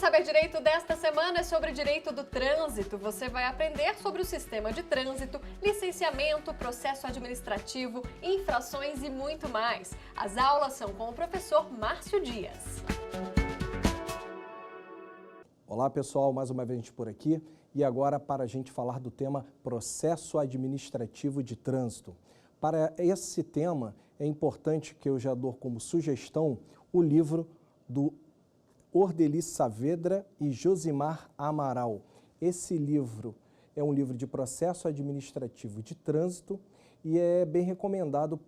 Saber Direito desta semana é sobre direito do trânsito. Você vai aprender sobre o sistema de trânsito, licenciamento, processo administrativo, infrações e muito mais. As aulas são com o professor Márcio Dias. Olá pessoal, mais uma vez a gente por aqui e agora para a gente falar do tema processo administrativo de trânsito. Para esse tema é importante que eu já dou como sugestão o livro do Ordeli Saavedra e Josimar Amaral. Esse livro é um livro de processo administrativo de trânsito e é bem recomendado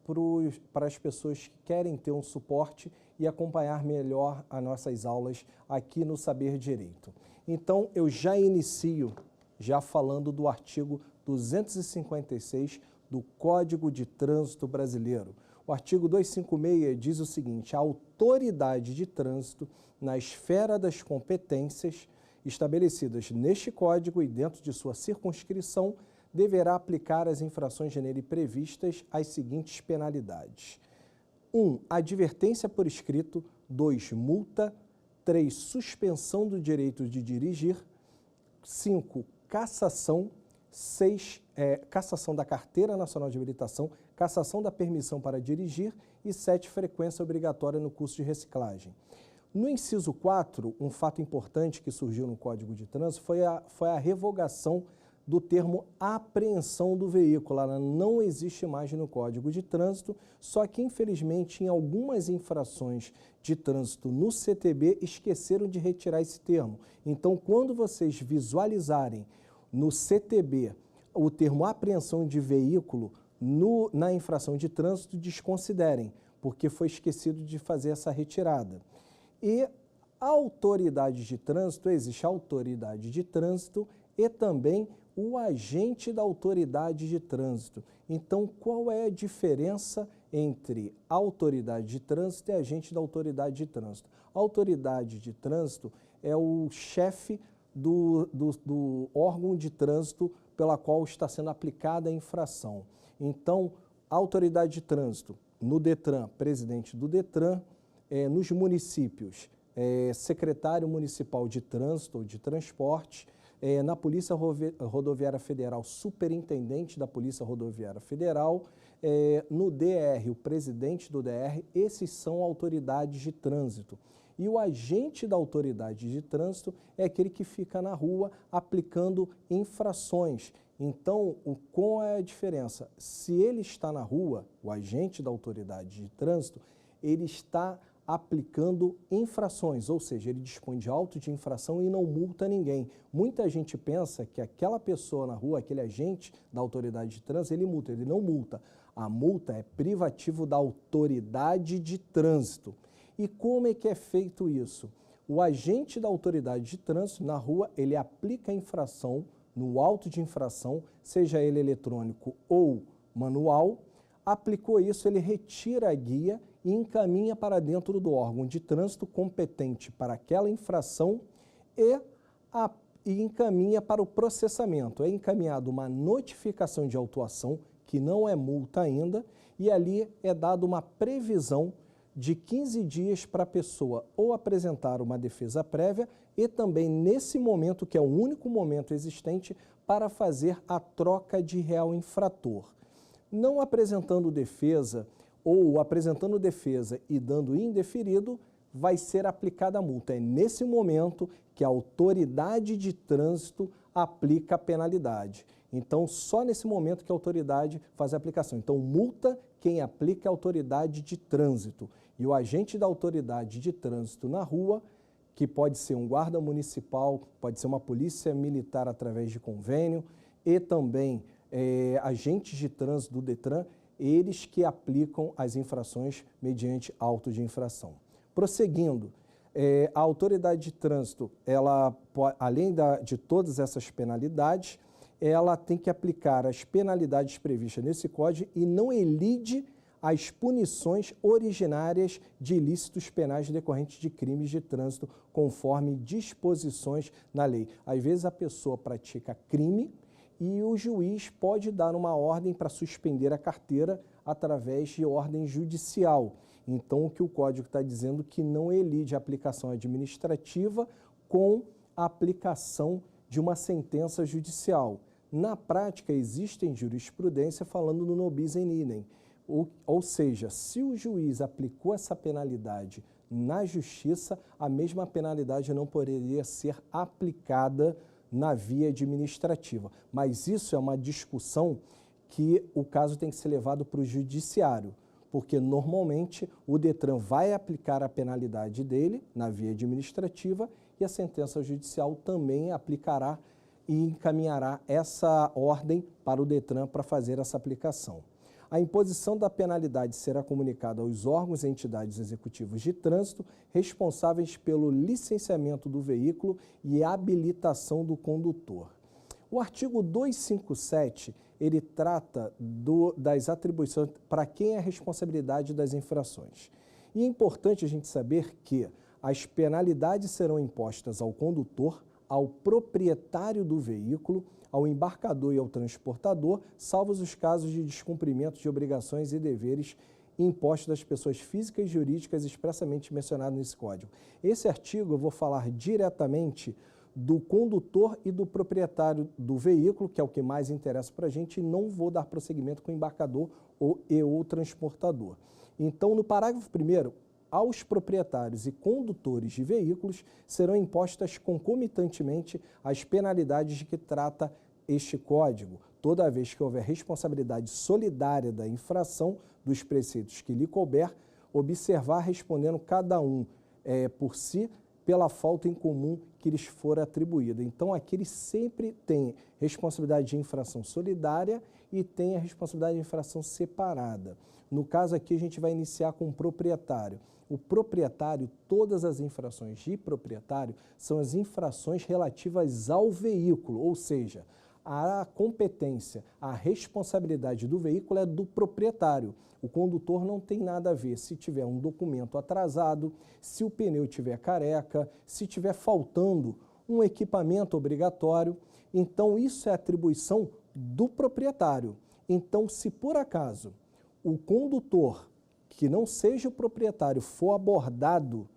para as pessoas que querem ter um suporte e acompanhar melhor as nossas aulas aqui no Saber Direito. Então, eu já inicio falando do artigo 256 do Código de Trânsito Brasileiro. O artigo 256 diz o seguinte: a autoridade de trânsito, na esfera das competências estabelecidas neste Código e dentro de sua circunscrição, deverá aplicar as infrações nele previstas as seguintes penalidades: 1. Advertência por escrito. 2. Multa. 3. Suspensão do direito de dirigir. 5. Cassação. 6. Cassação da Carteira Nacional de Habilitação, cassação da permissão para dirigir e 7. Frequência obrigatória no curso de reciclagem. No inciso 4, um fato importante que surgiu no Código de Trânsito foi a revogação do termo apreensão do veículo. Ela não existe mais no Código de Trânsito, só que infelizmente em algumas infrações de trânsito no CTB esqueceram de retirar esse termo. Então, quando vocês visualizarem no CTB o termo apreensão de veículo na infração de trânsito, desconsiderem, porque foi esquecido de fazer essa retirada. E a autoridade de trânsito, existe a autoridade de trânsito e também o agente da autoridade de trânsito. Então, qual é a diferença entre a autoridade de trânsito e agente da autoridade de trânsito? A autoridade de trânsito é o chefe do órgão de trânsito pela qual está sendo aplicada a infração. Então, a autoridade de trânsito, no DETRAN, presidente do DETRAN, nos municípios, secretário municipal de trânsito ou de transporte, na Polícia Rodoviária Federal, superintendente da Polícia Rodoviária Federal, no DR, o presidente do DR, esses são autoridades de trânsito. E o agente da autoridade de trânsito é aquele que fica na rua aplicando infrações. Então, qual é a diferença? Se ele está na rua, o agente da autoridade de trânsito, ele está aplicando infrações, ou seja, ele dispõe de auto de infração e não multa ninguém. Muita gente pensa que aquela pessoa na rua, aquele agente da autoridade de trânsito, ele não multa. A multa é privativo da autoridade de trânsito. E como é que é feito isso? O agente da autoridade de trânsito na rua, ele aplica a infração no auto de infração, seja ele eletrônico ou manual. Aplicou isso, ele retira a guia e encaminha para dentro do órgão de trânsito competente para aquela infração e encaminha para o processamento. É encaminhada uma notificação de autuação, que não é multa ainda, e ali é dada uma previsão de 15 dias para a pessoa ou apresentar uma defesa prévia e também nesse momento, que é o único momento existente, para fazer a troca de réu infrator. Não apresentando defesa ou apresentando defesa e dando indeferido, vai ser aplicada a multa. É nesse momento que a autoridade de trânsito aplica a penalidade. Então, só nesse momento que a autoridade faz a aplicação. Então, multa quem aplica é a autoridade de trânsito. E o agente da autoridade de trânsito na rua, que pode ser um guarda municipal, pode ser uma polícia militar através de convênio e também agentes de trânsito do DETRAN, eles que aplicam as infrações mediante auto de infração. Prosseguindo, a autoridade de trânsito, ela, além de todas essas penalidades, ela tem que aplicar as penalidades previstas nesse código e não elide as punições originárias de ilícitos penais decorrentes de crimes de trânsito, conforme disposições na lei. Às vezes a pessoa pratica crime e o juiz pode dar uma ordem para suspender a carteira através de ordem judicial. Então, o que o Código está dizendo que não elide a aplicação administrativa com a aplicação de uma sentença judicial. Na prática, existem jurisprudência falando no nobis in idem, ou seja, se o juiz aplicou essa penalidade na justiça, a mesma penalidade não poderia ser aplicada na via administrativa. Mas isso é uma discussão que o caso tem que ser levado para o judiciário, porque normalmente o Detran vai aplicar a penalidade dele na via administrativa e a sentença judicial também aplicará e encaminhará essa ordem para o Detran para fazer essa aplicação. A imposição da penalidade será comunicada aos órgãos e entidades executivos de trânsito responsáveis pelo licenciamento do veículo e habilitação do condutor. O artigo 257, ele trata das atribuições para quem é a responsabilidade das infrações. E é importante a gente saber que as penalidades serão impostas ao condutor, ao proprietário do veículo, ao embarcador e ao transportador, salvos os casos de descumprimento de obrigações e deveres impostos das pessoas físicas e jurídicas expressamente mencionados nesse Código. Esse artigo eu vou falar diretamente do condutor e do proprietário do veículo, que é o que mais interessa para a gente, e não vou dar prosseguimento com o embarcador ou transportador. Então, no parágrafo 1º, aos proprietários e condutores de veículos serão impostas concomitantemente as penalidades de que trata este Código, toda vez que houver responsabilidade solidária da infração dos preceitos que lhe couber, observar respondendo cada um por si pela falta em comum que lhes for atribuída. Então, aqui eles sempre têm responsabilidade de infração solidária e tem a responsabilidade de infração separada. No caso aqui, a gente vai iniciar com o proprietário. O proprietário, todas as infrações de proprietário são as infrações relativas ao veículo, ou seja, a competência, a responsabilidade do veículo é do proprietário. O condutor não tem nada a ver se tiver um documento atrasado, se o pneu estiver careca, se estiver faltando um equipamento obrigatório. Então, isso é atribuição do proprietário. Então, se por acaso o condutor que não seja o proprietário for abordado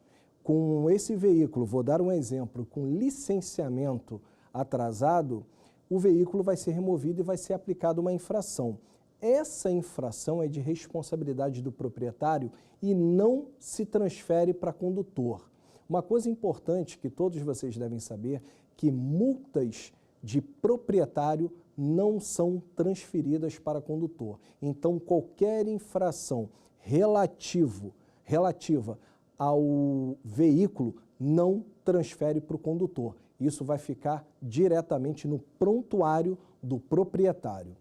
com esse veículo, vou dar um exemplo, com licenciamento atrasado, o veículo vai ser removido e vai ser aplicada uma infração. Essa infração é de responsabilidade do proprietário e não se transfere para condutor. Uma coisa importante que todos vocês devem saber, que multas de proprietário não são transferidas para condutor. Então, qualquer infração relativa ao veículo não transfere para o condutor. Isso vai ficar diretamente no prontuário do proprietário.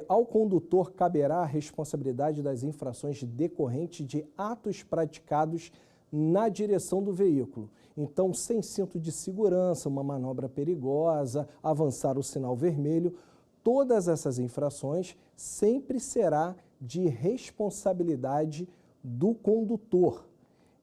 Ao condutor caberá a responsabilidade das infrações decorrentes de atos praticados na direção do veículo. Então, sem cinto de segurança, uma manobra perigosa, avançar o sinal vermelho, todas essas infrações sempre será de responsabilidade do condutor.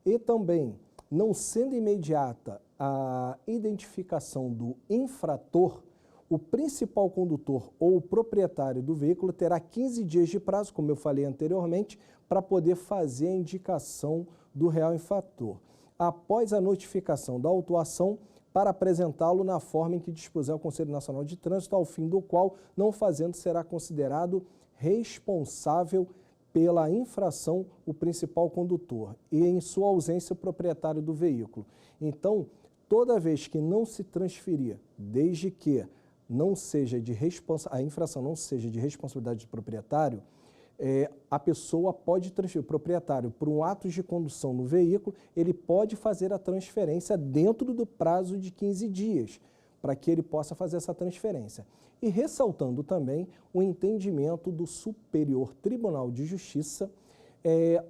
E também, não sendo imediata a identificação do infrator, o principal condutor ou o proprietário do veículo terá 15 dias de prazo, como eu falei anteriormente, para poder fazer a indicação do real infrator, após a notificação da autuação, para apresentá-lo na forma em que dispuser o Conselho Nacional de Trânsito, ao fim do qual, não fazendo, será considerado responsável pela infração o principal condutor e, em sua ausência, o proprietário do veículo. Então, toda vez que não se transferir, desde que não seja a infração não seja de responsabilidade do proprietário, a pessoa pode transferir, o proprietário, por um ato de condução no veículo, ele pode fazer a transferência dentro do prazo de 15 dias, para que ele possa fazer essa transferência. E ressaltando também o entendimento do Superior Tribunal de Justiça,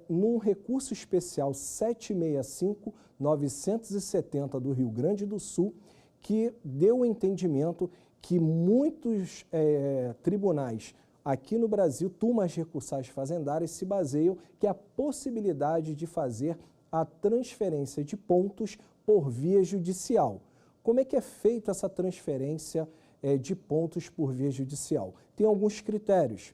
num recurso especial 765-970 do Rio Grande do Sul, que deu o entendimento que muitos tribunais aqui no Brasil, turmas recursais fazendárias, se baseiam que a possibilidade de fazer a transferência de pontos por via judicial. Como é que é feita essa transferência de pontos por via judicial? Tem alguns critérios.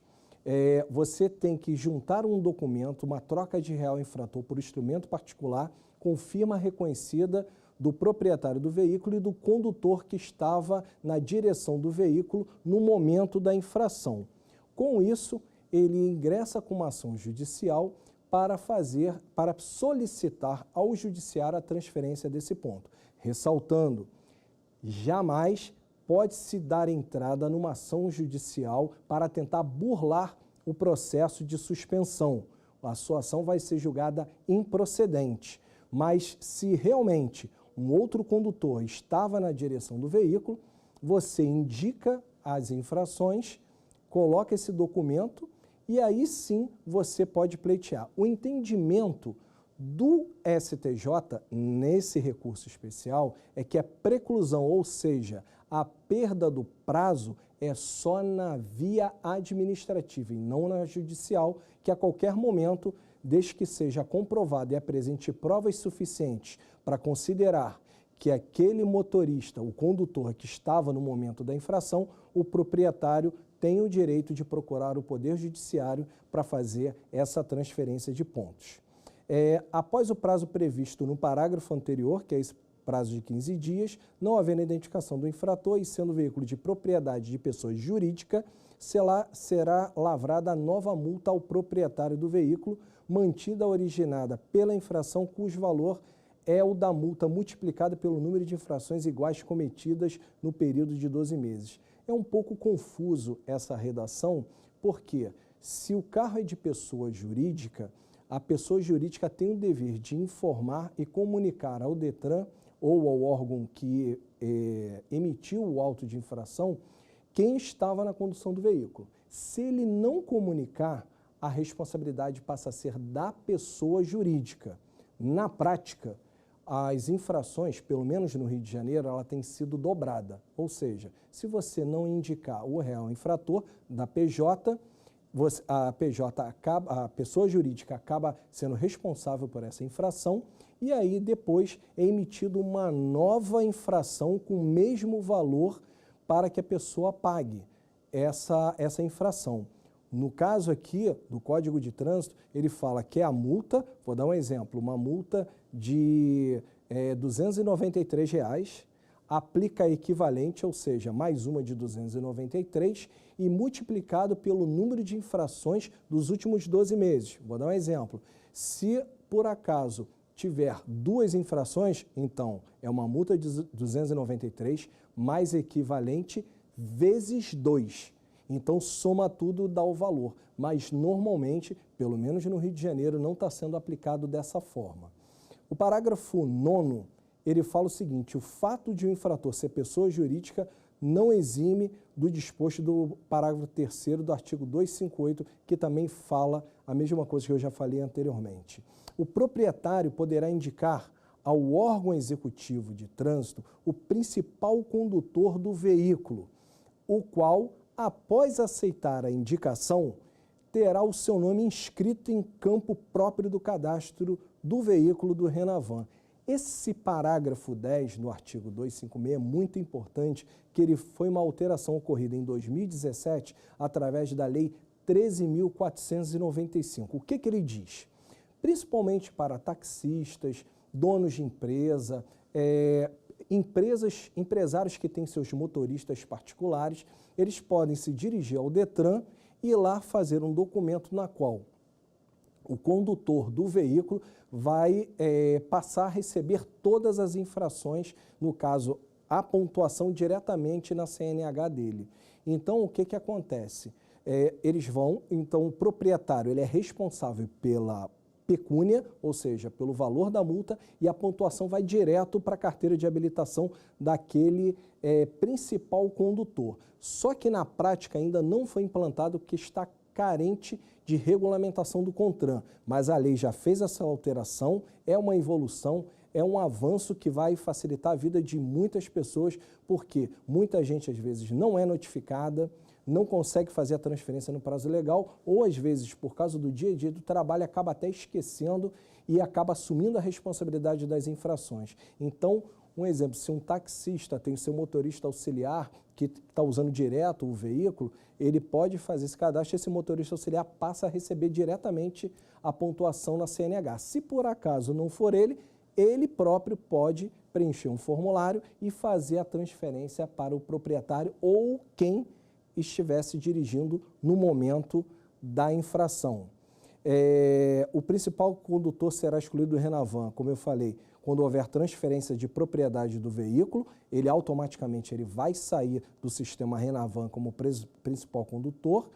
Você tem que juntar um documento, uma troca de real infrator por instrumento particular, com firma reconhecida do proprietário do veículo e do condutor que estava na direção do veículo no momento da infração. Com isso, ele ingressa com uma ação judicial para solicitar ao judiciário a transferência desse ponto. Ressaltando, jamais pode-se dar entrada numa ação judicial para tentar burlar o processo de suspensão. A sua ação vai ser julgada improcedente. Mas se realmente um outro condutor estava na direção do veículo, você indica as infrações, coloca esse documento e aí sim você pode pleitear. O entendimento do STJ nesse recurso especial é que a preclusão, ou seja, a perda do prazo é só na via administrativa e não na judicial, que a qualquer momento, desde que seja comprovado e apresente provas suficientes para considerar que aquele motorista, o condutor que estava no momento da infração, o proprietário tem o direito de procurar o Poder Judiciário para fazer essa transferência de pontos. Após o prazo previsto no parágrafo anterior, que é esse prazo de 15 dias, não havendo identificação do infrator e sendo veículo de propriedade de pessoa jurídica, será lavrada nova multa ao proprietário do veículo, mantida a originada pela infração, cujo valor é o da multa multiplicada pelo número de infrações iguais cometidas no período de 12 meses. É um pouco confuso essa redação, porque se o carro é de pessoa jurídica, a pessoa jurídica tem o dever de informar e comunicar ao DETRAN ou ao órgão que emitiu o auto de infração quem estava na condução do veículo. Se ele não comunicar, a responsabilidade passa a ser da pessoa jurídica. Na prática, as infrações, pelo menos no Rio de Janeiro, ela tem sido dobrada. Ou seja, se você não indicar o real infrator da PJ, a pessoa jurídica acaba sendo responsável por essa infração e aí depois é emitida uma nova infração com o mesmo valor para que a pessoa pague essa infração. No caso aqui do Código de Trânsito, ele fala que a multa, vou dar um exemplo, uma multa de R$ 293, aplica equivalente, ou seja, mais uma de 293 e multiplicado pelo número de infrações dos últimos 12 meses. Vou dar um exemplo. Se, por acaso, tiver 2 infrações, então é uma multa de 293 mais equivalente vezes 2. Então, soma tudo, dá o valor. Mas, normalmente, pelo menos no Rio de Janeiro, não está sendo aplicado dessa forma. O parágrafo 9º, ele fala o seguinte: o fato de o infrator ser pessoa jurídica não exime do disposto do parágrafo 3º do artigo 258, que também fala a mesma coisa que eu já falei anteriormente. O proprietário poderá indicar ao órgão executivo de trânsito o principal condutor do veículo, o qual, após aceitar a indicação, terá o seu nome inscrito em campo próprio do cadastro do veículo do Renavan. Esse parágrafo 10 no artigo 256 é muito importante, que ele foi uma alteração ocorrida em 2017 através da Lei 13.495. O que ele diz? Principalmente para taxistas, donos de empresa, empresários que têm seus motoristas particulares, eles podem se dirigir ao DETRAN e lá fazer um documento na qual o condutor do veículo vai passar a receber todas as infrações, no caso, a pontuação diretamente na CNH dele. Então, o que acontece? Eles vão, então o proprietário ele é responsável pela pecúnia, ou seja, pelo valor da multa, e a pontuação vai direto para a carteira de habilitação daquele principal condutor. Só que na prática ainda não foi implantado porque está carente de regulamentação do CONTRAN, mas a lei já fez essa alteração, é uma evolução, é um avanço que vai facilitar a vida de muitas pessoas, porque muita gente às vezes não é notificada, não consegue fazer a transferência no prazo legal, ou às vezes, por causa do dia a dia do trabalho, acaba até esquecendo e acaba assumindo a responsabilidade das infrações. Então, um exemplo, se um taxista tem o seu motorista auxiliar que está usando direto o veículo, ele pode fazer esse cadastro, esse motorista auxiliar passa a receber diretamente a pontuação na CNH. Se por acaso não for ele, ele próprio pode preencher um formulário e fazer a transferência para o proprietário ou quem estivesse dirigindo no momento da infração. O principal condutor será excluído do Renavan, como eu falei, quando houver transferência de propriedade do veículo, ele automaticamente vai sair do sistema Renavan como principal condutor,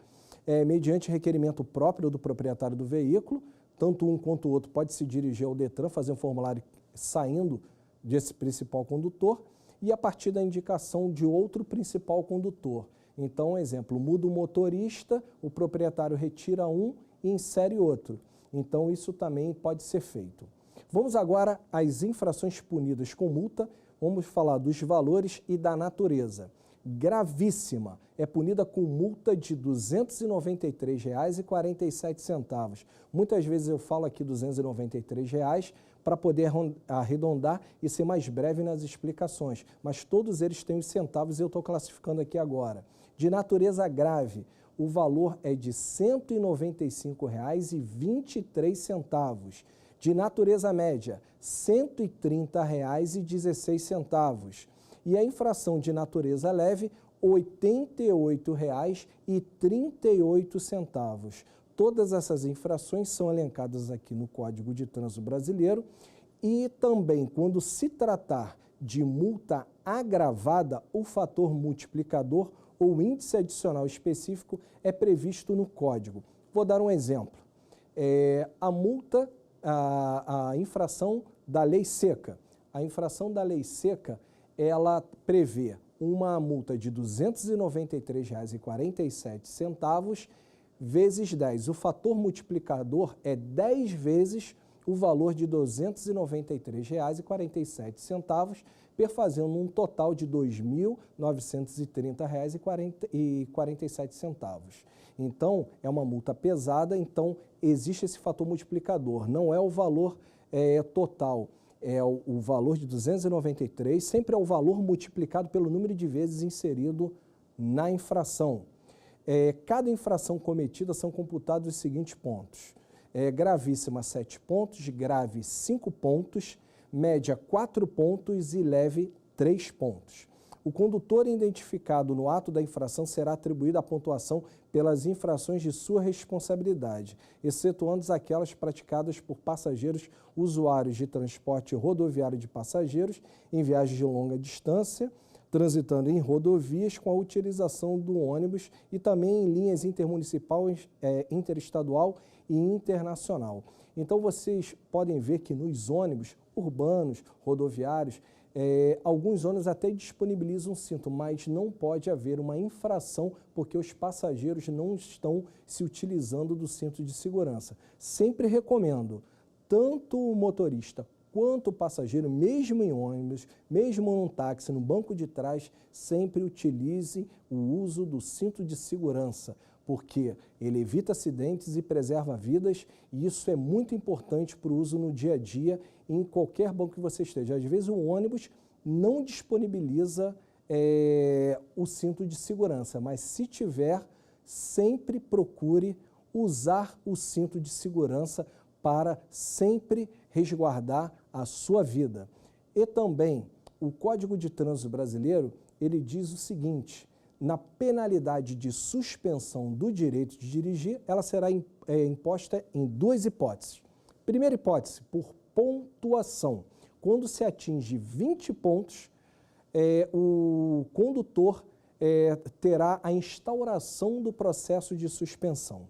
mediante requerimento próprio do proprietário do veículo, tanto um quanto o outro pode se dirigir ao Detran, fazer um formulário saindo desse principal condutor e a partir da indicação de outro principal condutor. Então, exemplo, muda o motorista, o proprietário retira um e insere outro. Então, isso também pode ser feito. Vamos agora às infrações punidas com multa. Vamos falar dos valores e da natureza. Gravíssima, é punida com multa de R$ 293,47. Muitas vezes eu falo aqui R$ 293 para poder arredondar e ser mais breve nas explicações, mas todos eles têm os centavos e eu estou classificando aqui agora. De natureza grave, o valor é de R$ 195,23. De natureza média, R$ 130,16. E a infração de natureza leve, R$ 88,38. Todas essas infrações são elencadas aqui no Código de Trânsito Brasileiro e também, quando se tratar de multa agravada, o fator multiplicador ou índice adicional específico é previsto no Código. Vou dar um exemplo. A multa, a infração da lei seca. A infração da lei seca, ela prevê uma multa de R$ 293,47 vezes 10. O fator multiplicador é 10 vezes o valor de R$ 293,47, perfazendo um total de R$ 2.930,47. Então, é uma multa pesada, então existe esse fator multiplicador, não é o valor total. É o valor de 293, sempre é o valor multiplicado pelo número de vezes inserido na infração. Cada infração cometida são computados os seguintes pontos. Gravíssima, 7 pontos, grave, 5 pontos, média, 4 pontos e leve, 3 pontos. O condutor identificado no ato da infração será atribuído a pontuação pelas infrações de sua responsabilidade, excetuando aquelas praticadas por passageiros usuários de transporte rodoviário de passageiros em viagens de longa distância, transitando em rodovias com a utilização do ônibus e também em linhas intermunicipal, interestadual e internacional. Então, vocês podem ver que nos ônibus urbanos, rodoviários, alguns ônibus até disponibilizam um cinto, mas não pode haver uma infração porque os passageiros não estão se utilizando do cinto de segurança. Sempre recomendo, tanto o motorista quanto o passageiro, mesmo em ônibus, mesmo num táxi, no banco de trás, sempre utilize o uso do cinto de segurança, porque ele evita acidentes e preserva vidas, e isso é muito importante para o uso no dia a dia em qualquer banco que você esteja. Às vezes o ônibus não disponibiliza o cinto de segurança, mas se tiver, sempre procure usar o cinto de segurança para sempre resguardar a sua vida. E também, o Código de Trânsito Brasileiro, ele diz o seguinte: na penalidade de suspensão do direito de dirigir, ela será imposta em duas hipóteses. Primeira hipótese, por pontuação. Quando se atinge 20 pontos, o condutor terá a instauração do processo de suspensão.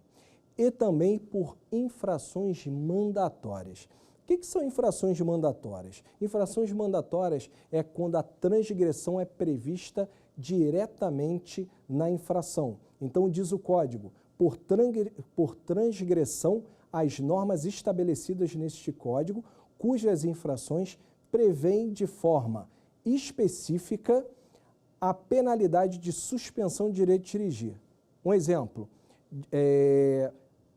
E também por infrações mandatórias. O que são infrações mandatórias? Infrações mandatórias é quando a transgressão é prevista diretamente na infração. Então, diz o Código, por transgressão às normas estabelecidas neste Código, cujas infrações prevêem de forma específica a penalidade de suspensão de direito de dirigir. Um exemplo,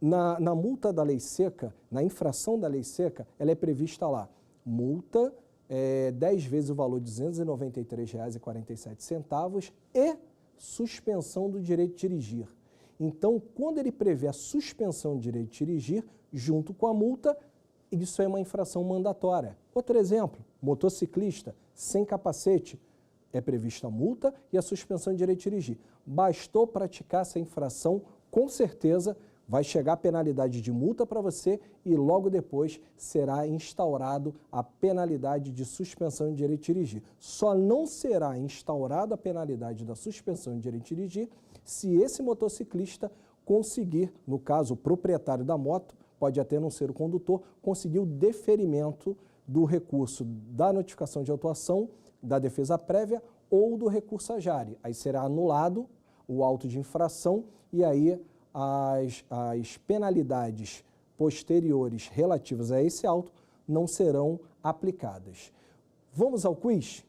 na multa da lei seca, na infração da lei seca, ela é prevista lá, multa 10 vezes o valor de R$ 293,47 e suspensão do direito de dirigir. Então, quando ele prevê a suspensão do direito de dirigir, junto com a multa, isso é uma infração mandatória. Outro exemplo, motociclista sem capacete, é prevista a multa e a suspensão de direito de dirigir. Bastou praticar essa infração, com certeza vai chegar a penalidade de multa para você e logo depois será instaurado a penalidade de suspensão de direito de dirigir. Só não será instaurada a penalidade da suspensão de direito de dirigir se esse motociclista conseguir, no caso o proprietário da moto, pode até não ser o condutor, conseguir o deferimento do recurso da notificação de autuação, da defesa prévia ou do recurso à jare. Aí será anulado o auto de infração e aí as penalidades posteriores relativas a esse auto não serão aplicadas. Vamos ao quiz?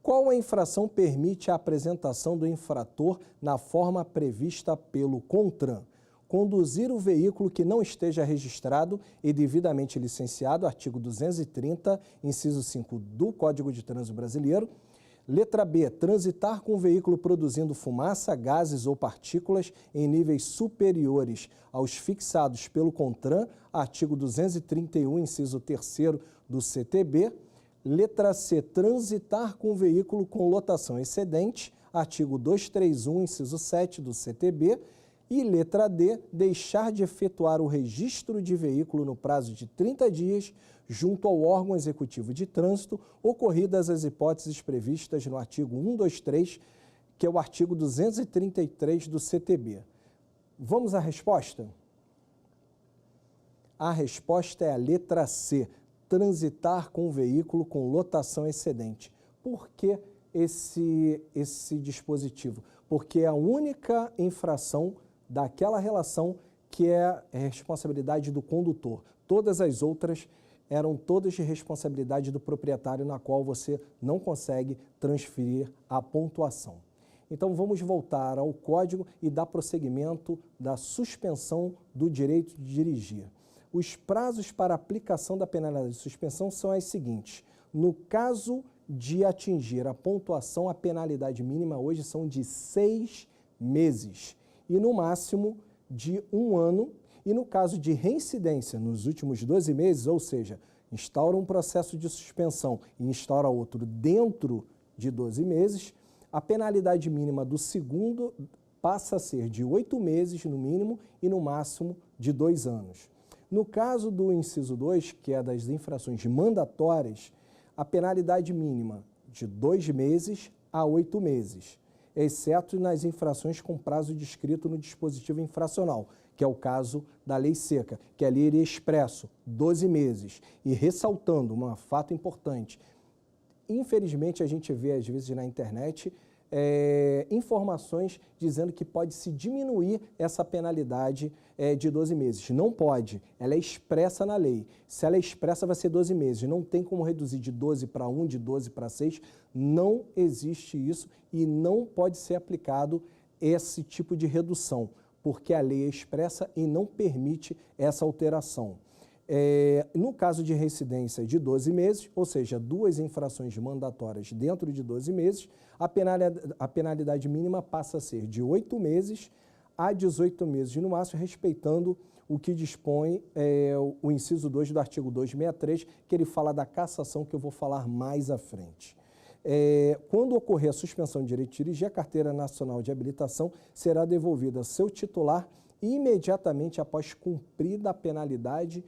Qual a infração permite a apresentação do infrator na forma prevista pelo CONTRAN? Conduzir o veículo que não esteja registrado e devidamente licenciado, artigo 230, inciso 5 do Código de Trânsito Brasileiro. Letra B, transitar com o veículo produzindo fumaça, gases ou partículas em níveis superiores aos fixados pelo CONTRAN, artigo 231, inciso 3º do CTB. Letra C, transitar com o veículo com lotação excedente, artigo 231, inciso 7 do CTB. E letra D, deixar de efetuar o registro de veículo no prazo de 30 dias junto ao órgão executivo de trânsito, ocorridas as hipóteses previstas no artigo 123, que é o artigo 233 do CTB. Vamos à resposta? A resposta é a letra C, transitar com o veículo com lotação excedente. Por que esse dispositivo? Porque é a única infração daquela relação que é a responsabilidade do condutor. Todas as outras eram todas de responsabilidade do proprietário, na qual você não consegue transferir a pontuação. Então vamos voltar ao código e dar prosseguimento da suspensão do direito de dirigir. Os prazos para aplicação da penalidade de suspensão são as seguintes. No caso de atingir a pontuação, a penalidade mínima hoje são de 6 meses. E no máximo de 1 ano, e no caso de reincidência nos últimos 12 meses, ou seja, instaura um processo de suspensão e instaura outro dentro de 12 meses, a penalidade mínima do segundo passa a ser de 8 meses no mínimo e no máximo de 2 anos. No caso do inciso 2, que é das infrações mandatórias, a penalidade mínima de 2 meses a 8 meses. Exceto nas infrações com prazo descrito no dispositivo infracional, que é o caso da lei seca, que ali iria expresso 12 meses. E ressaltando um fato importante, infelizmente a gente vê às vezes na internet informações dizendo que pode-se diminuir essa penalidade de 12 meses. Não pode, ela é expressa na lei. Se ela é expressa, vai ser 12 meses. Não tem como reduzir de 12 para 1, de 12 para 6. Não existe isso e não pode ser aplicado esse tipo de redução, porque a lei é expressa e não permite essa alteração. No caso de reincidência de 12 meses, ou seja, 2 infrações mandatórias dentro de 12 meses, a penalidade mínima passa a ser de 8 meses a 18 meses no máximo, respeitando o que dispõe o inciso 2 do artigo 263, que ele fala da cassação, que eu vou falar mais à frente. Quando ocorrer a suspensão de direito de dirigir, a Carteira Nacional de Habilitação será devolvida ao seu titular imediatamente após cumprida a penalidade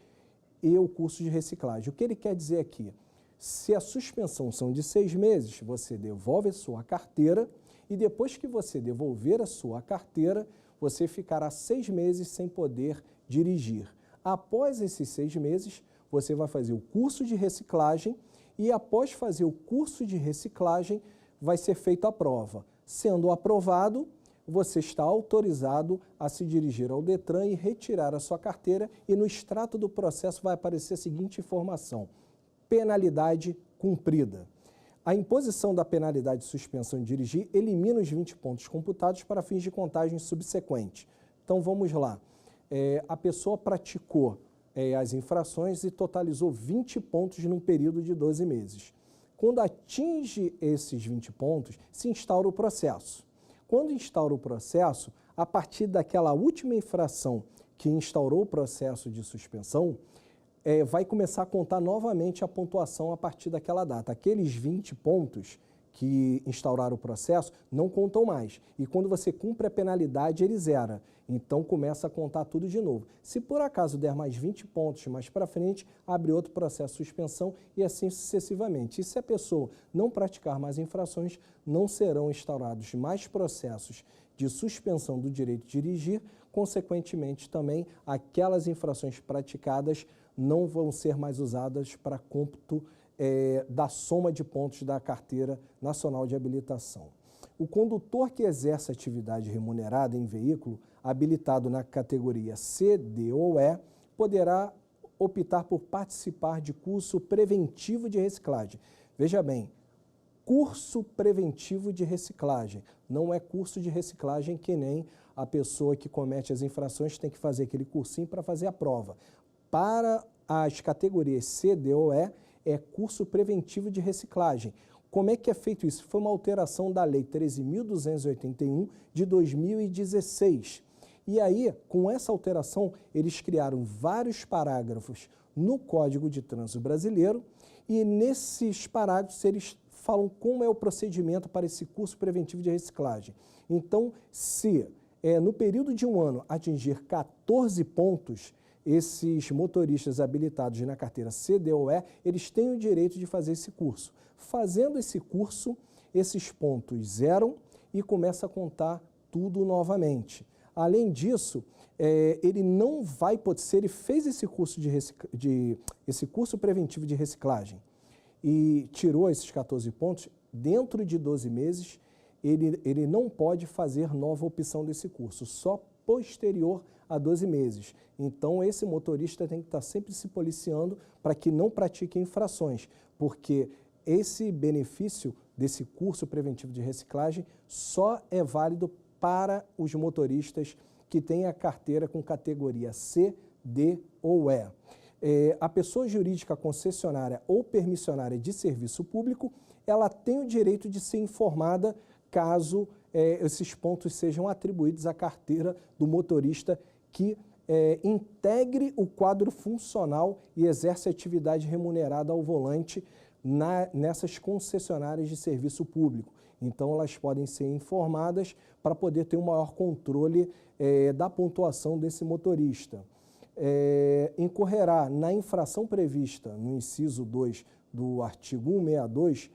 e o curso de reciclagem. O que ele quer dizer aqui? Se a suspensão são de 6 meses, você devolve a sua carteira e depois que você devolver a sua carteira, você ficará 6 meses sem poder dirigir. Após esses 6 meses, você vai fazer o curso de reciclagem e após fazer o curso de reciclagem, vai ser feita a prova. Sendo aprovado, você está autorizado a se dirigir ao Detran e retirar a sua carteira e no extrato do processo vai aparecer a seguinte informação: penalidade cumprida. A imposição da penalidade de suspensão de dirigir elimina os 20 pontos computados para fins de contagem subsequente. Então vamos lá. A pessoa praticou as infrações e totalizou 20 pontos num período de 12 meses. Quando atinge esses 20 pontos, se instaura o processo. Quando instaura o processo, a partir daquela última infração que instaurou o processo de suspensão, vai começar a contar novamente a pontuação a partir daquela data. Aqueles 20 pontos que instauraram o processo não contam mais. E quando você cumpre a penalidade, ele zera. Então, começa a contar tudo de novo. Se por acaso der mais 20 pontos mais para frente, abre outro processo de suspensão e assim sucessivamente. E se a pessoa não praticar mais infrações, não serão instaurados mais processos de suspensão do direito de dirigir. Consequentemente, também, aquelas infrações praticadas não vão ser mais usadas para cômputo da soma de pontos da Carteira Nacional de Habilitação. O condutor que exerce atividade remunerada em veículo habilitado na categoria C, D ou E poderá optar por participar de curso preventivo de reciclagem. Veja bem, curso preventivo de reciclagem, não é curso de reciclagem que nem a pessoa que comete as infrações tem que fazer aquele cursinho para fazer a prova. Para as categorias C, D ou E, é curso preventivo de reciclagem. Como é que é feito isso? Foi uma alteração da Lei 13.281 de 2016. E aí, com essa alteração, eles criaram vários parágrafos no Código de Trânsito Brasileiro e nesses parágrafos eles falam como é o procedimento para esse curso preventivo de reciclagem. Então, se no período de um ano atingir 14 pontos, esses motoristas habilitados na carteira C, D ou E, eles têm o direito de fazer esse curso. Fazendo esse curso, esses pontos zeram e começa a contar tudo novamente. Além disso, ele não vai poder, se ele fez esse curso, esse curso preventivo de reciclagem e tirou esses 14 pontos, dentro de 12 meses, ele não pode fazer nova opção desse curso, só posterior a 12 meses. Então, esse motorista tem que estar sempre se policiando para que não pratique infrações, porque esse benefício desse curso preventivo de reciclagem só é válido para os motoristas que têm a carteira com categoria C, D ou E. A pessoa jurídica concessionária ou permissionária de serviço público, ela tem o direito de ser informada caso esses pontos sejam atribuídos à carteira do motorista que integre o quadro funcional e exerce atividade remunerada ao volante nessas concessionárias de serviço público. Então, elas podem ser informadas para poder ter um maior controle da pontuação desse motorista. Incorrerá na infração prevista no inciso 2 do artigo 162,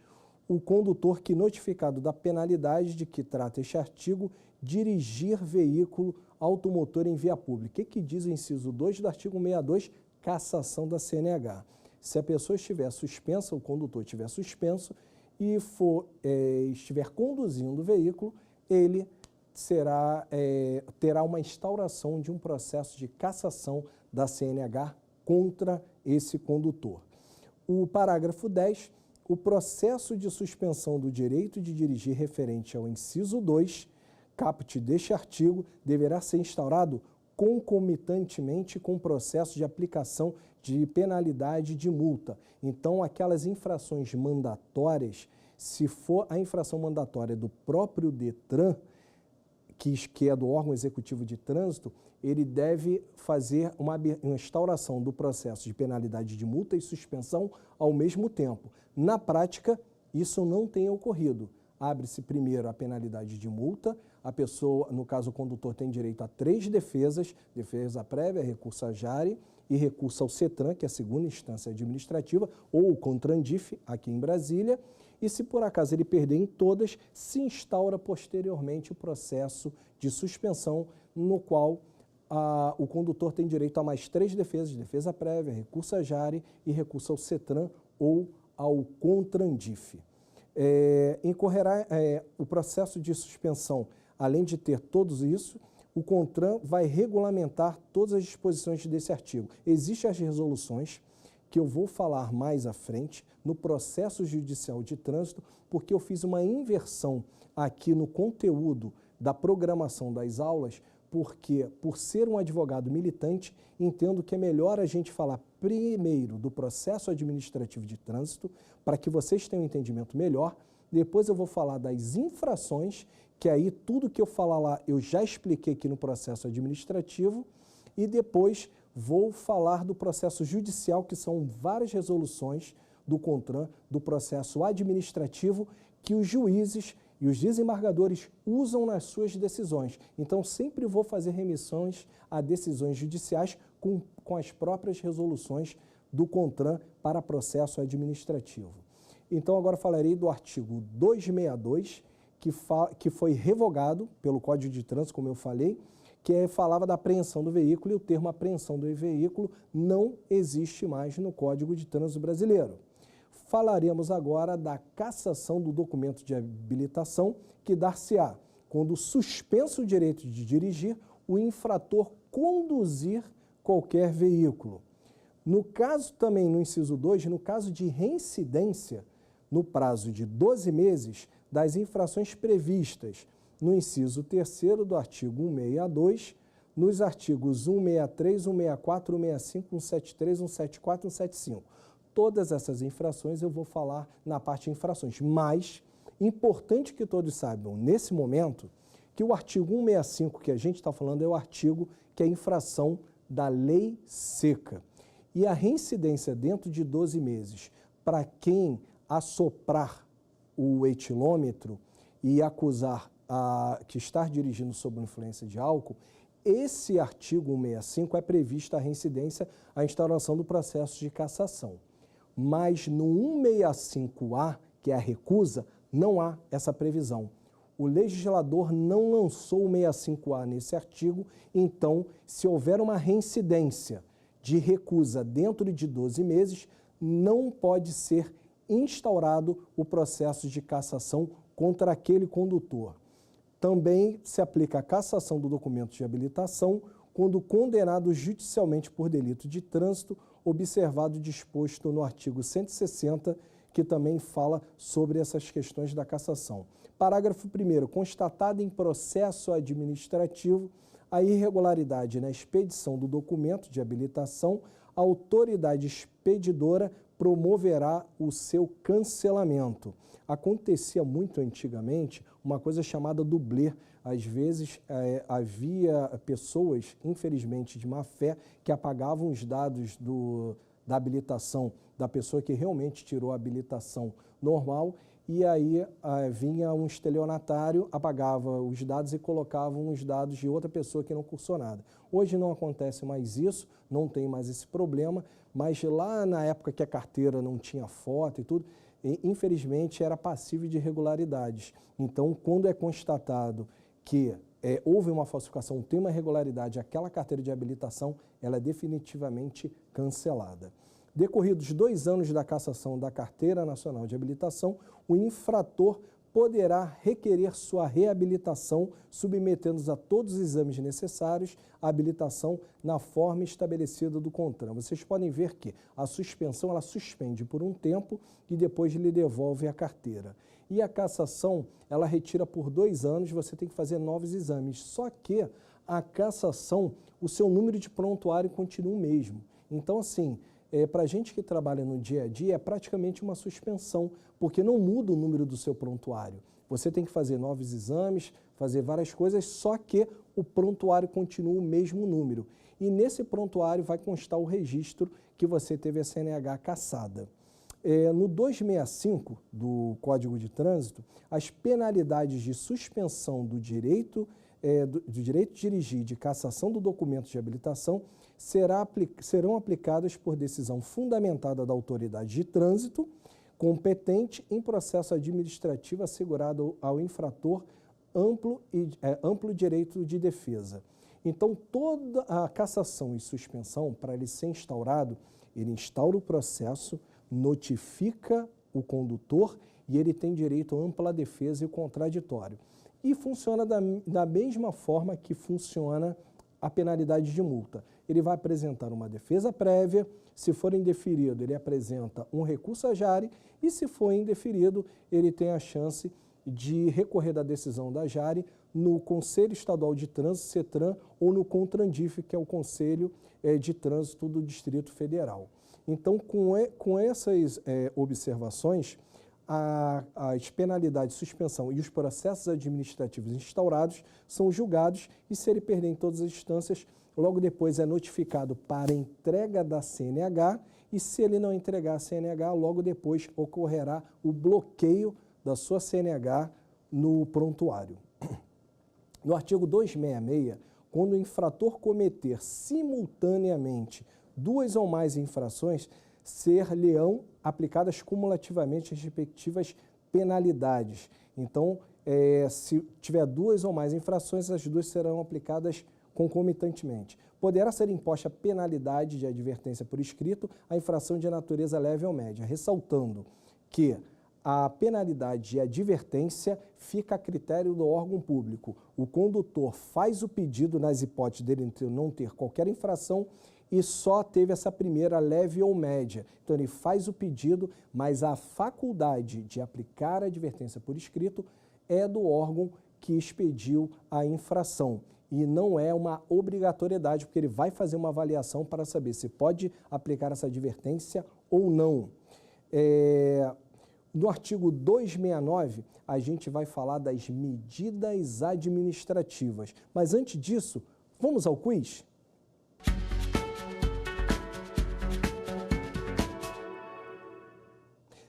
o condutor que, notificado da penalidade de que trata este artigo, dirigir veículo automotor em via pública. O que diz o inciso 2 do artigo 162? Cassação da CNH. Se a pessoa estiver suspensa, o condutor estiver suspenso e estiver conduzindo o veículo, ele terá uma instauração de um processo de cassação da CNH contra esse condutor. O parágrafo 10, o processo de suspensão do direito de dirigir referente ao inciso 2, caput deste artigo, deverá ser instaurado concomitantemente com o processo de aplicação de penalidade de multa. Então, aquelas infrações mandatórias, se for a infração mandatória do próprio DETRAN, que é do órgão executivo de trânsito, ele deve fazer uma instauração do processo de penalidade de multa e suspensão ao mesmo tempo. Na prática, isso não tem ocorrido. Abre-se primeiro a penalidade de multa, a pessoa, no caso o condutor, tem direito a 3 defesas, defesa prévia, recurso à JARE e recurso ao CETRAN, que é a segunda instância administrativa, ou o CONTRANDIF, aqui em Brasília, e se por acaso ele perder em todas, se instaura posteriormente o processo de suspensão, no qual o condutor tem direito a mais 3 defesas, defesa prévia, recurso à JARE e recurso ao CETRAN ou ao CONTRANDIF. Incorrerá o processo de suspensão, além de ter todos isso, o CONTRAN vai regulamentar todas as disposições desse artigo. Existem as resoluções que eu vou falar mais à frente no processo judicial de trânsito, porque eu fiz uma inversão aqui no conteúdo da programação das aulas, porque, por ser um advogado militante, entendo que é melhor a gente falar primeiro do processo administrativo de trânsito, para que vocês tenham um entendimento melhor. Depois eu vou falar das infrações, que aí tudo que eu falar lá eu já expliquei aqui no processo administrativo, e depois vou falar do processo judicial, que são várias resoluções do CONTRAN, do processo administrativo, que os juízes e os desembargadores usam nas suas decisões. Então, sempre vou fazer remissões a decisões judiciais com as próprias resoluções do CONTRAN para processo administrativo. Então, agora falarei do artigo 262, que foi revogado pelo Código de Trânsito, como eu falei, que falava da apreensão do veículo, e o termo apreensão do veículo não existe mais no Código de Trânsito brasileiro. Falaremos agora da cassação do documento de habilitação, que dar-se-á quando suspenso o direito de dirigir, o infrator conduzir qualquer veículo. No caso também, no inciso 2, no caso de reincidência, no prazo de 12 meses, das infrações previstas no inciso 3º do artigo 162, nos artigos 163, 164, 165, 173, 174 e 175. Todas essas infrações eu vou falar na parte de infrações, mas importante que todos saibam, nesse momento, que o artigo 165 que a gente está falando é o artigo que é a infração da lei seca. E a reincidência dentro de 12 meses, para quem assoprar o etilômetro e acusar que estar dirigindo sob influência de álcool, esse artigo 165 é prevista a reincidência, a instauração do processo de cassação. Mas no 165A, que é a recusa, não há essa previsão. O legislador não lançou o 65A nesse artigo, então, se houver uma reincidência de recusa dentro de 12 meses, não pode ser instaurado o processo de cassação contra aquele condutor. Também se aplica a cassação do documento de habilitação quando condenado judicialmente por delito de trânsito, observado o disposto no artigo 160, que também fala sobre essas questões da cassação. Parágrafo 1º, constatada em processo administrativo a irregularidade na expedição do documento de habilitação, a autoridade expedidora promoverá o seu cancelamento. Acontecia muito antigamente uma coisa chamada dublê. Às vezes havia pessoas, infelizmente de má fé, que apagavam os dados da habilitação da pessoa que realmente tirou a habilitação normal, e aí vinha um estelionatário, apagava os dados e colocavam os dados de outra pessoa que não cursou nada. Hoje não acontece mais isso, não tem mais esse problema, mas lá na época que a carteira não tinha foto e tudo, infelizmente era passível de irregularidades. Então, quando é constatado que houve uma falsificação, tem uma irregularidade, aquela carteira de habilitação, ela é definitivamente cancelada. Decorridos 2 anos da cassação da Carteira Nacional de Habilitação, o infrator poderá requerer sua reabilitação, submetendo-os a todos os exames necessários à habilitação na forma estabelecida do CONTRAN. Vocês podem ver que a suspensão, ela suspende por um tempo e depois lhe devolve a carteira. E a cassação, ela retira por 2 anos, você tem que fazer novos exames. Só que a cassação, o seu número de prontuário continua o mesmo. Então, assim, para a gente que trabalha no dia a dia, é praticamente uma suspensão, porque não muda o número do seu prontuário. Você tem que fazer novos exames, fazer várias coisas, só que o prontuário continua o mesmo número. E nesse prontuário vai constar o registro que você teve a CNH cassada. No 265 do Código de Trânsito, as penalidades de suspensão do direito de dirigir e de cassação do documento de habilitação serão aplicadas por decisão fundamentada da autoridade de trânsito competente em processo administrativo assegurado ao infrator amplo direito de defesa. Então, toda a cassação e suspensão, para ele ser instaurado, ele instaura o processo, notifica o condutor e ele tem direito a ampla defesa e o contraditório. E funciona da mesma forma que funciona a penalidade de multa. Ele vai apresentar uma defesa prévia, se for indeferido, ele apresenta um recurso à Jari, e se for indeferido, ele tem a chance de recorrer da decisão da Jari no Conselho Estadual de Trânsito, CETRAN, ou no CONTRANDIF, que é o Conselho de Trânsito do Distrito Federal. Então, com essas observações, as penalidades de suspensão e os processos administrativos instaurados são julgados e, se ele perder em todas as instâncias, logo depois é notificado para entrega da CNH e, se ele não entregar a CNH, logo depois ocorrerá o bloqueio da sua CNH no prontuário. No artigo 266, quando o infrator cometer simultaneamente 2 ou mais infrações, ser-lhe-ão aplicadas cumulativamente as respectivas penalidades. Então, se tiver 2 ou mais infrações, as 2 serão aplicadas concomitantemente. Poderá ser imposta penalidade de advertência por escrito à infração de natureza leve ou média, ressaltando que a penalidade de advertência fica a critério do órgão público. O condutor faz o pedido nas hipóteses dele não ter qualquer infração e só teve essa primeira leve ou média. Então, ele faz o pedido, mas a faculdade de aplicar a advertência por escrito é do órgão que expediu a infração. E não é uma obrigatoriedade, porque ele vai fazer uma avaliação para saber se pode aplicar essa advertência ou não. No artigo 269, a gente vai falar das medidas administrativas. Mas antes disso, vamos ao quiz?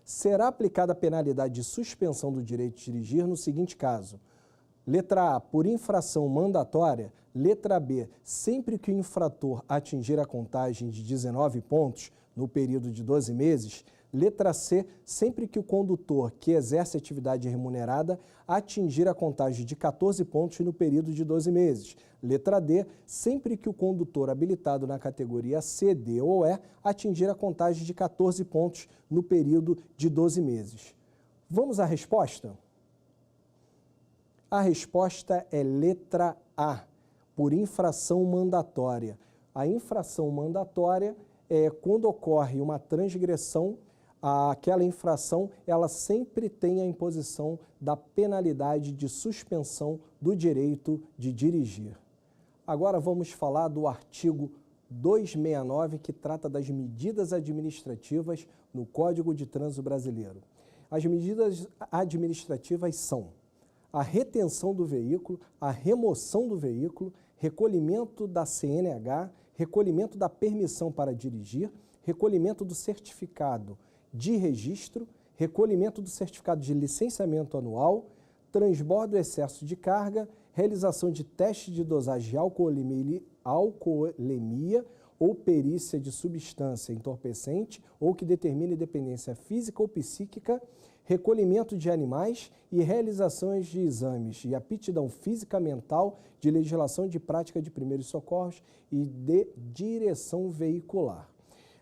Será aplicada a penalidade de suspensão do direito de dirigir no seguinte caso. Letra A, por infração mandatória. Letra B, sempre que o infrator atingir a contagem de 19 pontos no período de 12 meses. Letra C, sempre que o condutor que exerce atividade remunerada atingir a contagem de 14 pontos no período de 12 meses. Letra D, sempre que o condutor habilitado na categoria C, D ou E atingir a contagem de 14 pontos no período de 12 meses. Vamos à resposta? A resposta é letra A, por infração mandatória. A infração mandatória é quando ocorre uma transgressão, aquela infração, ela sempre tem a imposição da penalidade de suspensão do direito de dirigir. Agora vamos falar do artigo 269, que trata das medidas administrativas no Código de Trânsito Brasileiro. As medidas administrativas são a retenção do veículo, a remoção do veículo, recolhimento da CNH, recolhimento da permissão para dirigir, recolhimento do certificado de registro, recolhimento do certificado de licenciamento anual, transbordo e excesso de carga, realização de teste de dosagem de alcoolemia ou perícia de substância entorpecente ou que determine dependência física ou psíquica, recolhimento de animais e realizações de exames de aptidão física mental, de legislação de prática de primeiros socorros e de direção veicular.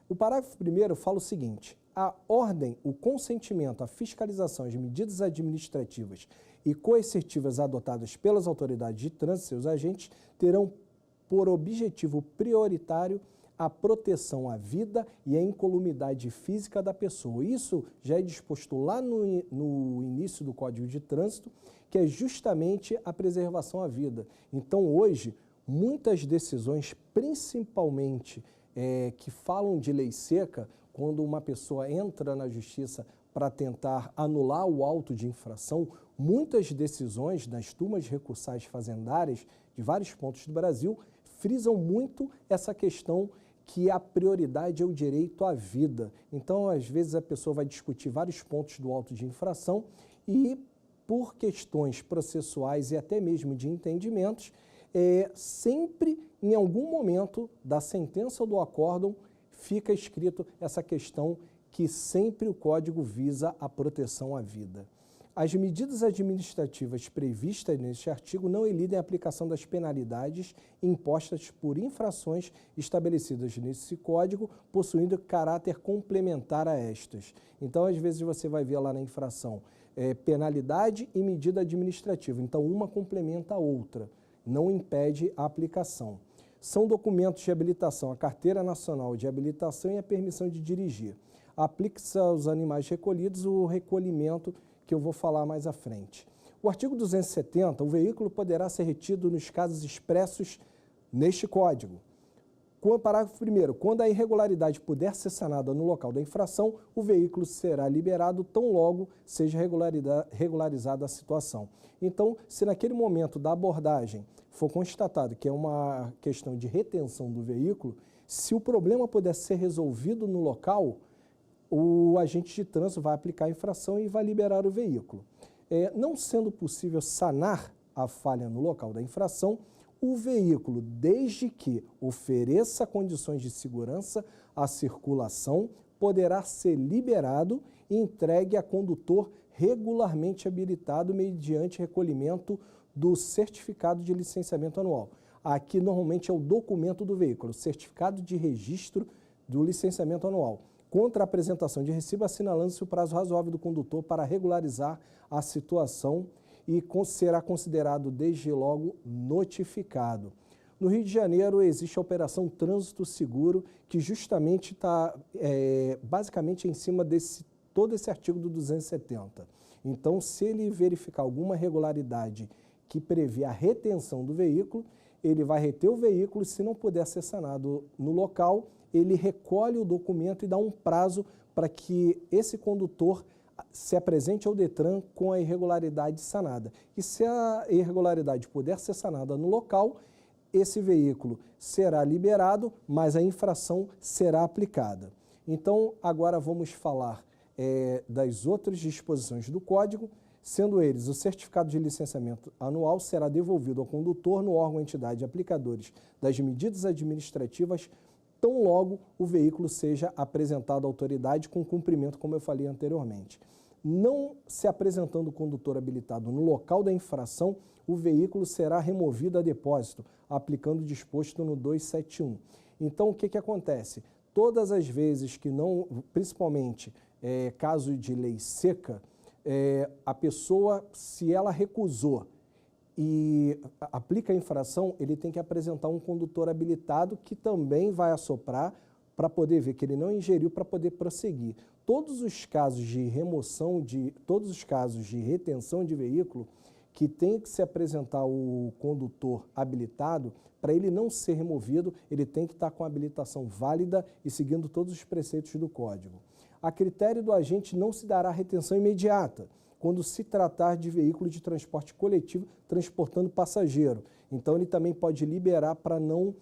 O parágrafo 1º fala o seguinte: a ordem, o consentimento, a fiscalização, as medidas administrativas e coercitivas adotadas pelas autoridades de trânsito e seus agentes terão por objetivo prioritário a proteção à vida e à incolumidade física da pessoa. Isso já é disposto lá no início do Código de Trânsito, que é justamente a preservação à vida. Então, hoje, muitas decisões, principalmente que falam de lei seca, quando uma pessoa entra na justiça para tentar anular o auto de infração, muitas decisões das turmas recursais fazendárias de vários pontos do Brasil frisam muito essa questão que a prioridade é o direito à vida. Então, às vezes, a pessoa vai discutir vários pontos do auto de infração e, por questões processuais e até mesmo de entendimentos, sempre, em algum momento da sentença ou do acórdão, fica escrito essa questão que sempre o Código visa a proteção à vida. As medidas administrativas previstas neste artigo não elidem a aplicação das penalidades impostas por infrações estabelecidas nesse Código, possuindo caráter complementar a estas. Então, às vezes, você vai ver lá na infração penalidade e medida administrativa. Então, uma complementa a outra, não impede a aplicação. São documentos de habilitação, a Carteira Nacional de Habilitação e a permissão de dirigir. Aplica-se aos animais recolhidos o recolhimento que eu vou falar mais à frente. O artigo 270, o veículo poderá ser retido nos casos expressos neste Código. Parágrafo 1º. Quando a irregularidade puder ser sanada no local da infração, o veículo será liberado tão logo seja regularizada a situação. Então, se naquele momento da abordagem for constatado que é uma questão de retenção do veículo, se o problema puder ser resolvido no local, o agente de trânsito vai aplicar a infração e vai liberar o veículo. Não sendo possível sanar a falha no local da infração, o veículo, desde que ofereça condições de segurança à circulação, poderá ser liberado e entregue a condutor regularmente habilitado mediante recolhimento do certificado de licenciamento anual. Aqui, normalmente, é o documento do veículo, o certificado de registro do licenciamento anual, contra a apresentação de recibo, assinalando-se o prazo razoável do condutor para regularizar a situação e será considerado desde logo notificado. No Rio de Janeiro existe a Operação Trânsito Seguro, que justamente está basicamente em cima todo esse artigo do 270. Então, se ele verificar alguma irregularidade que prevê a retenção do veículo, ele vai reter o veículo e, se não puder ser sanado no local, ele recolhe o documento e dá um prazo para que esse condutor se apresente ao Detran com a irregularidade sanada. E se a irregularidade puder ser sanada no local, esse veículo será liberado, mas a infração será aplicada. Então, agora vamos falar das outras disposições do Código, sendo eles: o certificado de licenciamento anual será devolvido ao condutor no órgão ou entidade aplicadores das medidas administrativas, tão logo o veículo seja apresentado à autoridade com cumprimento, como eu falei anteriormente. Não se apresentando o condutor habilitado no local da infração, o veículo será removido a depósito, aplicando o disposto no 271. Então, o que acontece? Todas as vezes que não, principalmente caso de lei seca, a pessoa, se ela recusou e aplica a infração, ele tem que apresentar um condutor habilitado que também vai assoprar para poder ver que ele não ingeriu, para poder prosseguir. Todos os casos de remoção, todos os casos de retenção de veículo, que tem que se apresentar o condutor habilitado, para ele não ser removido, ele tem que estar com a habilitação válida e seguindo todos os preceitos do Código. A critério do agente não se dará retenção imediata quando se tratar de veículo de transporte coletivo transportando passageiro. Então, ele também pode liberar para não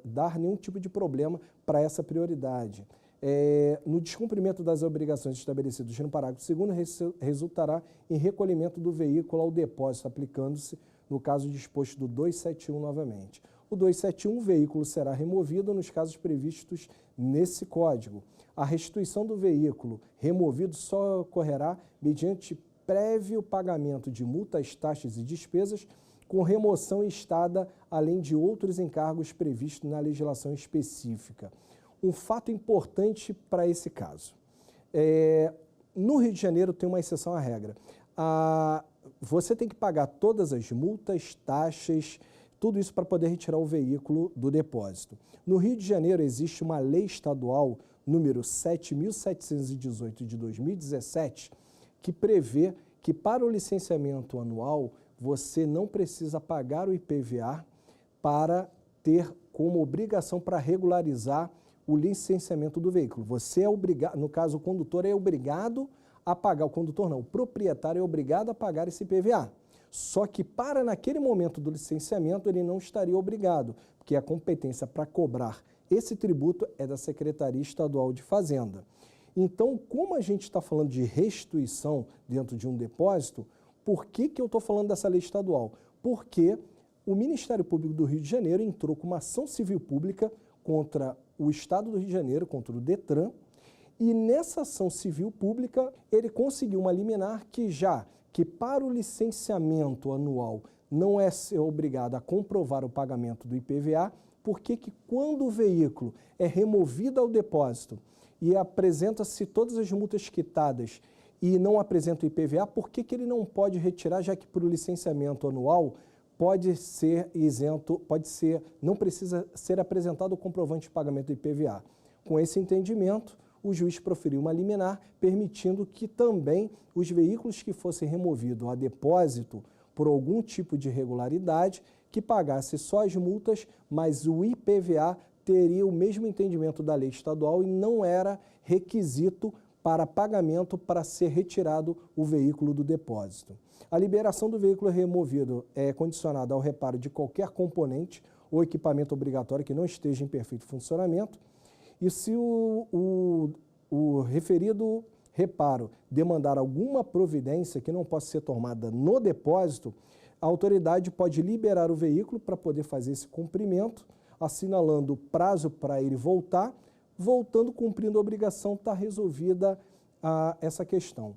dar nenhum tipo de problema para essa prioridade. No descumprimento das obrigações estabelecidas no parágrafo 2º, resultará em recolhimento do veículo ao depósito, aplicando-se no caso disposto do 271 novamente. O 271, o veículo será removido nos casos previstos nesse Código. A restituição do veículo removido só ocorrerá mediante prévio pagamento de multas, taxas e despesas, com remoção estada, além de outros encargos previstos na legislação específica. Um fato importante para esse caso. No Rio de Janeiro tem uma exceção à regra. Você tem que pagar todas as multas, taxas, tudo isso para poder retirar o veículo do depósito. No Rio de Janeiro existe uma lei estadual número 7.718 de 2017, que prevê que para o licenciamento anual você não precisa pagar o IPVA para ter como obrigação para regularizar o licenciamento do veículo. Você é obrigado, no caso o condutor é obrigado a pagar, o condutor não, o proprietário é obrigado a pagar esse IPVA. Só que para naquele momento do licenciamento ele não estaria obrigado, porque a competência para cobrar esse tributo é da Secretaria Estadual de Fazenda. Então, como a gente está falando de restituição dentro de um depósito, por que eu estou falando dessa lei estadual? Porque o Ministério Público do Rio de Janeiro entrou com uma ação civil pública contra o Estado do Rio de Janeiro, contra o Detran, e nessa ação civil pública ele conseguiu uma liminar que para o licenciamento anual não é ser obrigado a comprovar o pagamento do IPVA, porque que quando o veículo é removido ao depósito e apresenta-se todas as multas quitadas e não apresenta o IPVA, por que ele não pode retirar, já que para o licenciamento anual pode ser isento, não precisa ser apresentado o comprovante de pagamento do IPVA. Com esse entendimento, o juiz proferiu uma liminar, permitindo que também os veículos que fossem removidos a depósito por algum tipo de irregularidade, que pagasse só as multas, mas o IPVA teria o mesmo entendimento da lei estadual e não era requisito para pagamento para ser retirado o veículo do depósito. A liberação do veículo removido é condicionada ao reparo de qualquer componente ou equipamento obrigatório que não esteja em perfeito funcionamento, e se o referido reparo demandar alguma providência que não possa ser tomada no depósito, a autoridade pode liberar o veículo para poder fazer esse cumprimento, assinalando o prazo para ele voltar, voltando, cumprindo a obrigação, está resolvida essa questão.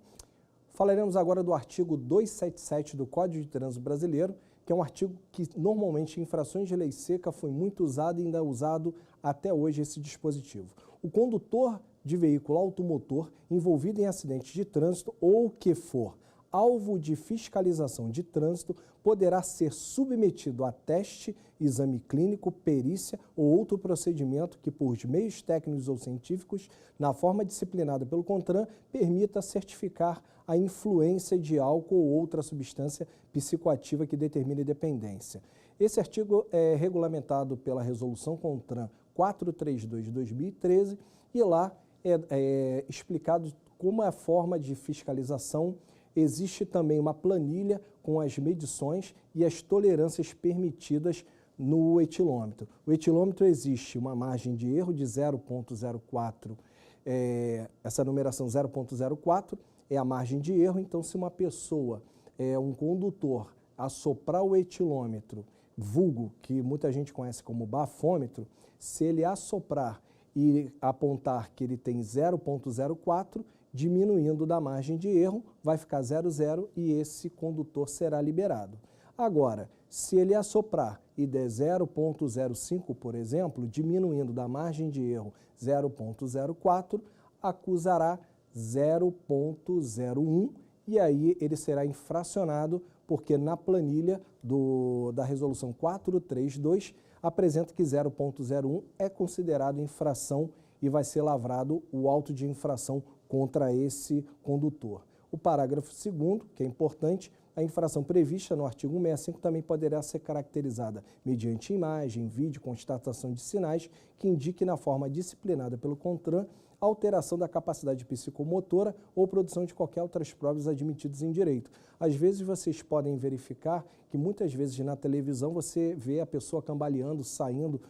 Falaremos agora do artigo 277 do Código de Trânsito Brasileiro, que é um artigo que normalmente em infrações de lei seca foi muito usado e ainda é usado até hoje esse dispositivo. O condutor de veículo automotor envolvido em acidente de trânsito ou que for alvo de fiscalização de trânsito poderá ser submetido a teste, exame clínico, perícia ou outro procedimento que, por meios técnicos ou científicos, na forma disciplinada pelo CONTRAN, permita certificar a influência de álcool ou outra substância psicoativa que determine dependência. Esse artigo é regulamentado pela Resolução CONTRAN 432 de 2013 e lá é explicado como é a forma de fiscalização. Existe também uma planilha com as medições e as tolerâncias permitidas no etilômetro. O etilômetro existe uma margem de erro de 0,04, essa numeração 0,04 é a margem de erro, então se uma pessoa, um condutor, assoprar o etilômetro, vulgo, que muita gente conhece como bafômetro, se ele assoprar e apontar que ele tem 0,04, diminuindo da margem de erro, vai ficar 0,0 e esse condutor será liberado. Agora, se ele assoprar e der 0,05, por exemplo, diminuindo da margem de erro 0,04, acusará 0,01 e aí ele será infracionado porque na planilha da resolução 432 apresenta que 0,01 é considerado infração e vai ser lavrado o auto de infração contra esse condutor. O parágrafo 2º, que é importante, a infração prevista no artigo 165 também poderá ser caracterizada mediante imagem, vídeo, constatação de sinais que indique na forma disciplinada pelo CONTRAN alteração da capacidade psicomotora ou produção de qualquer outras provas admitidas em direito. Às vezes vocês podem verificar que muitas vezes na televisão você vê a pessoa cambaleando, saindo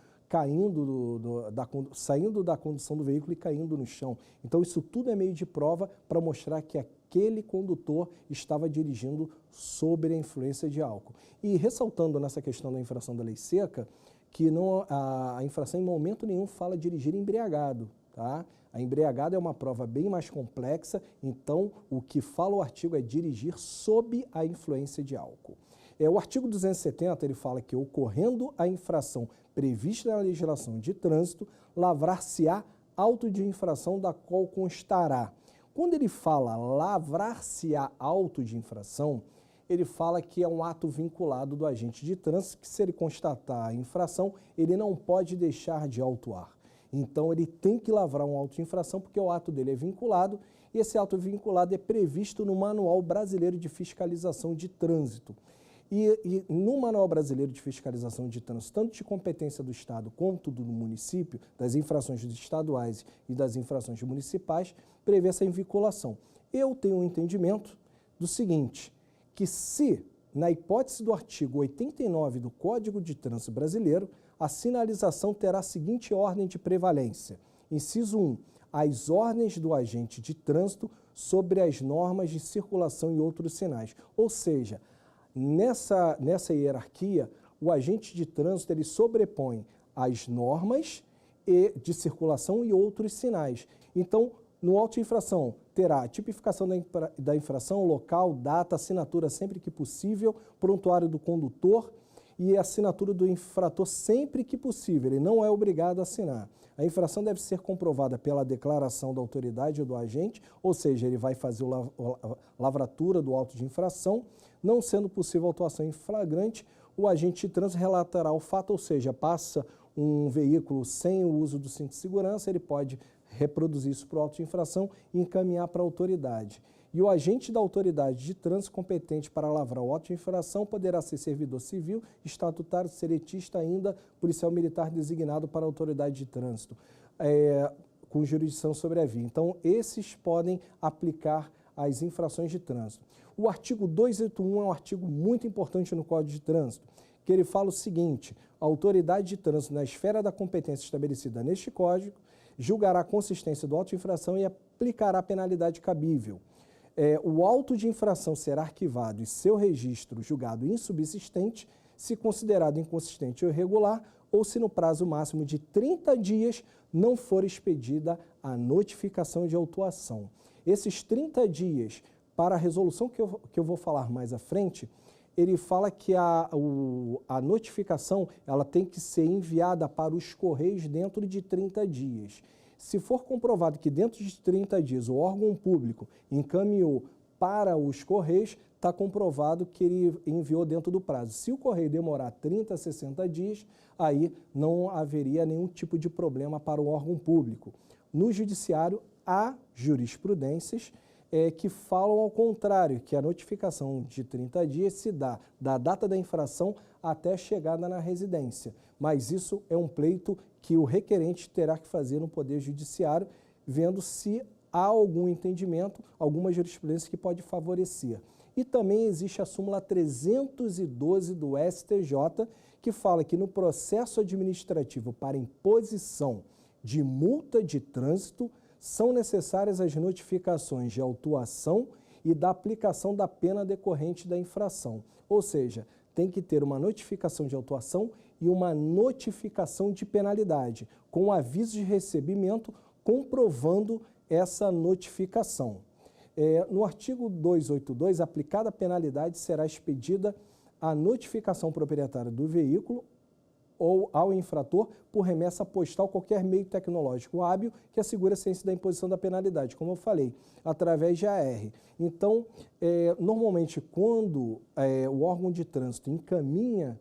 da condução do veículo e caindo no chão. Então isso tudo é meio de prova para mostrar que aquele condutor estava dirigindo sob a influência de álcool. E ressaltando nessa questão da infração da lei seca, que a infração em momento nenhum fala dirigir embriagado, tá? A embriagada é uma prova bem mais complexa, então o que fala o artigo é dirigir sob a influência de álcool. O artigo 270 ele fala que ocorrendo a infração prevista na legislação de trânsito, lavrar-se-á auto de infração da qual constará. Quando ele fala lavrar-se-á auto de infração, ele fala que é um ato vinculado do agente de trânsito, que se ele constatar a infração, ele não pode deixar de autuar. Então, ele tem que lavrar um auto de infração, porque o ato dele é vinculado, e esse ato vinculado é previsto no Manual Brasileiro de Fiscalização de Trânsito. E no Manual Brasileiro de Fiscalização de Trânsito, tanto de competência do Estado quanto do município, das infrações estaduais e das infrações municipais, prevê essa vinculação. Eu tenho um entendimento do seguinte, que se, na hipótese do artigo 89 do Código de Trânsito Brasileiro, a sinalização terá a seguinte ordem de prevalência. Inciso 1. As ordens do agente de trânsito sobre as normas de circulação e outros sinais. Ou seja, nessa hierarquia, o agente de trânsito ele sobrepõe as normas de circulação e outros sinais. Então, no auto de infração, terá a tipificação da infração, local, data, assinatura sempre que possível, prontuário do condutor e a assinatura do infrator sempre que possível. Ele não é obrigado a assinar. A infração deve ser comprovada pela declaração da autoridade ou do agente, ou seja, ele vai fazer a lavratura do auto de infração. Não sendo possível autuação em flagrante, o agente de trânsito relatará o fato, ou seja, passa um veículo sem o uso do cinto de segurança, ele pode reproduzir isso para o auto de infração e encaminhar para a autoridade. e o agente da autoridade de trânsito competente para lavrar o auto de infração poderá ser servidor civil, estatutário, seletista, ainda policial militar designado para a autoridade de trânsito, com jurisdição sobre a via. Então, esses podem aplicar as infrações de trânsito. O artigo 281 é um artigo muito importante no Código de Trânsito, que ele fala o seguinte: a autoridade de trânsito, na esfera da competência estabelecida neste Código, julgará a consistência do auto de infração e aplicará a penalidade cabível. O auto de infração será arquivado e seu registro julgado insubsistente se considerado inconsistente ou irregular ou se no prazo máximo de 30 dias não for expedida a notificação de autuação. Esses 30 dias, para a resolução que eu vou falar mais à frente, ele fala que a notificação ela tem que ser enviada para os Correios dentro de 30 dias. Se for comprovado que dentro de 30 dias o órgão público encaminhou para os Correios, está comprovado que ele enviou dentro do prazo. Se o Correio demorar 30 a 60 dias, aí não haveria nenhum tipo de problema para o órgão público. No Judiciário, há jurisprudências que falam ao contrário, que a notificação de 30 dias se dá da data da infração até a chegada na residência. Mas isso é um pleito que o requerente terá que fazer no Poder Judiciário, vendo se há algum entendimento, alguma jurisprudência que pode favorecer. E também existe a súmula 312 do STJ, que fala que no processo administrativo para imposição de multa de trânsito, são necessárias as notificações de autuação e da aplicação da pena decorrente da infração. Ou seja, tem que ter uma notificação de autuação e uma notificação de penalidade, com aviso de recebimento comprovando essa notificação. No artigo 282, aplicada a penalidade, será expedida a notificação proprietária do veículo ou ao infrator por remessa postal, qualquer meio tecnológico hábil que assegure a ciência da imposição da penalidade, como eu falei, através de AR. Então, normalmente, quando o órgão de trânsito encaminha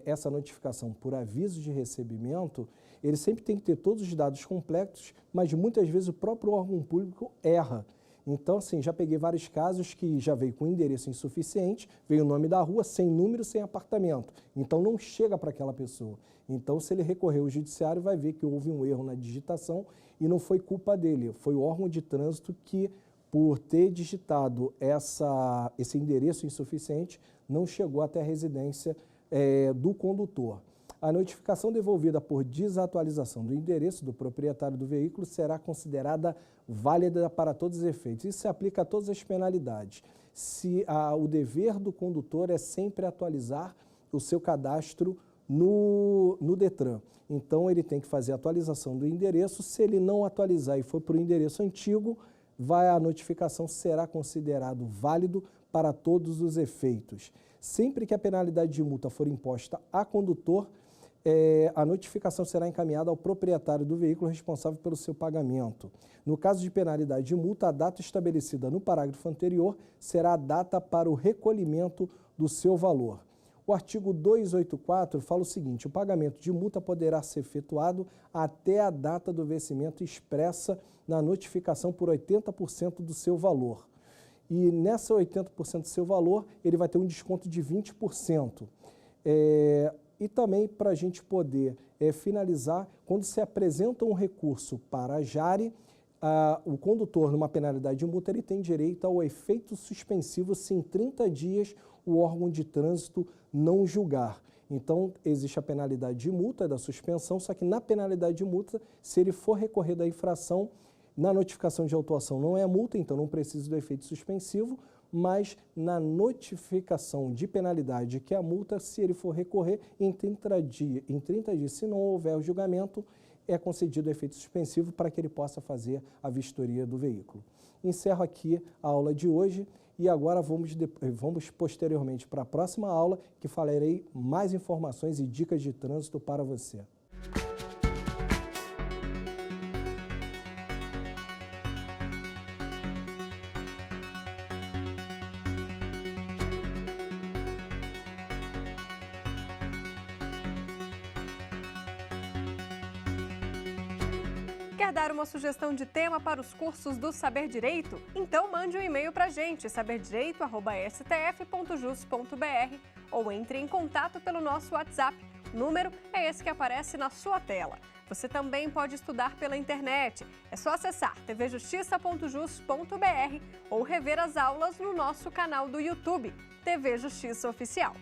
essa notificação por aviso de recebimento, ele sempre tem que ter todos os dados completos, mas muitas vezes o próprio órgão público erra. Então, assim, já peguei vários casos que já veio com endereço insuficiente, veio o nome da rua, sem número, sem apartamento. Então, não chega para aquela pessoa. Então, se ele recorrer ao judiciário, vai ver que houve um erro na digitação e não foi culpa dele, foi o órgão de trânsito que, por ter digitado esse endereço insuficiente, não chegou até a residência do condutor. A notificação devolvida por desatualização do endereço do proprietário do veículo será considerada válida para todos os efeitos. Isso se aplica a todas as penalidades. O dever do condutor é sempre atualizar o seu cadastro no Detran. Então, ele tem que fazer a atualização do endereço. Se ele não atualizar e for para o endereço antigo, a notificação será considerado válido para todos os efeitos. Sempre que a penalidade de multa for imposta a condutor, a notificação será encaminhada ao proprietário do veículo responsável pelo seu pagamento. No caso de penalidade de multa, a data estabelecida no parágrafo anterior será a data para o recolhimento do seu valor. O artigo 284 fala o seguinte: o pagamento de multa poderá ser efetuado até a data do vencimento expressa na notificação por 80% do seu valor. E nessa 80% do seu valor, ele vai ter um desconto de 20%. E também, para a gente poder finalizar, quando se apresenta um recurso para a Jari, o condutor, numa penalidade de multa, ele tem direito ao efeito suspensivo se em 30 dias o órgão de trânsito não julgar. Então, existe a penalidade de multa da suspensão, só que na penalidade de multa, se ele for recorrer da infração, na notificação de autuação não é multa, então não precisa do efeito suspensivo, mas na notificação de penalidade, que é a multa, se ele for recorrer em 30 dias, se não houver o julgamento, é concedido o efeito suspensivo para que ele possa fazer a vistoria do veículo. Encerro aqui a aula de hoje e agora vamos posteriormente para a próxima aula, que falarei mais informações e dicas de trânsito para você. Quer Quer dar uma sugestão de tema para os cursos do Saber Direito? Então mande um e-mail para a gente, saberdireito@stf.jus.br, ou entre em contato pelo nosso WhatsApp. O número é esse que aparece na sua tela. Você também pode estudar pela internet. É só acessar tvjustiça.jus.br ou rever as aulas no nosso canal do YouTube, TV Justiça Oficial.